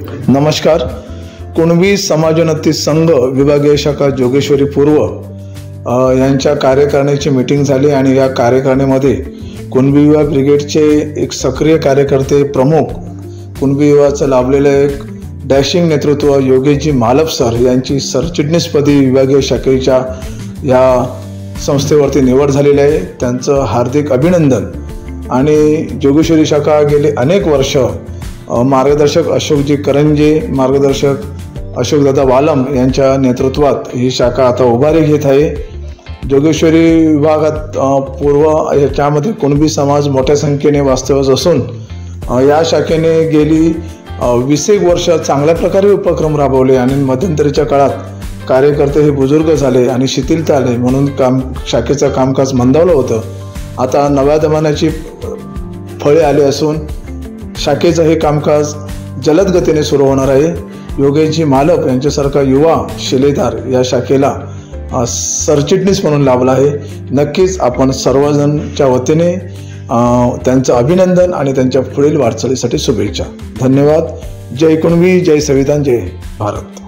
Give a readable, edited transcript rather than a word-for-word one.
नमस्कार। कुणबी समाजोन्नती संघ विभागीय शाखा जोगेश्वरी पूर्व यांच्या कार्यकारिणीची मीटिंग झाली आणि या कार्यकारिणीमध्ये कुणबी युवा ब्रिगेडचे एक सक्रिय कार्यकर्ते प्रमुख, कुणबी युवाचं लाभलेलं एक डॅशिंग नेतृत्व योगेशजी मालप सर यांची सरचिटणीसपदी विभागीय शाखेच्या या संस्थेवरती निवड झालेली आहे। त्यांचं हार्दिक अभिनंदन। आणि जोगेश्वरी शाखा गेले अनेक वर्ष मार्गदर्शक अशोकजी करंजे, मार्गदर्शक अशोकदादा वालम यांच्या नेतृत्वात ही शाखा आता उभारी घेत आहे। जोगेश्वरी विभागात पूर्व याच्यामध्ये कुणबी समाज मोठ्या संख्येने वास्तव्यास असून या शाखेने गेली 20 वर्ष चांगल्या प्रकारे उपक्रम राबवले आणि मध्यंतरीच्या काळात कार्यकर्ते हे बुजुर्ग झाले आणि शिथिलता आले म्हणून शाखेचं कामकाज मंदावलं होतं। आता नव्या दमान्याची फळे आली असून शाखेचं हे कामकाज जलद गतीने सुरू होणार आहे। योगेशजी मालप यांच्यासारखा युवा शिलेदार या शाखेला सरचिटणीस म्हणून लाभला आहे। नक्कीच आपण सर्वजणच्या वतीने त्यांचं अभिनंदन आणि त्यांच्या पुढील वाटचालीसाठी शुभेच्छा। धन्यवाद। जय कुणबी, जय संविधान, जय भारत।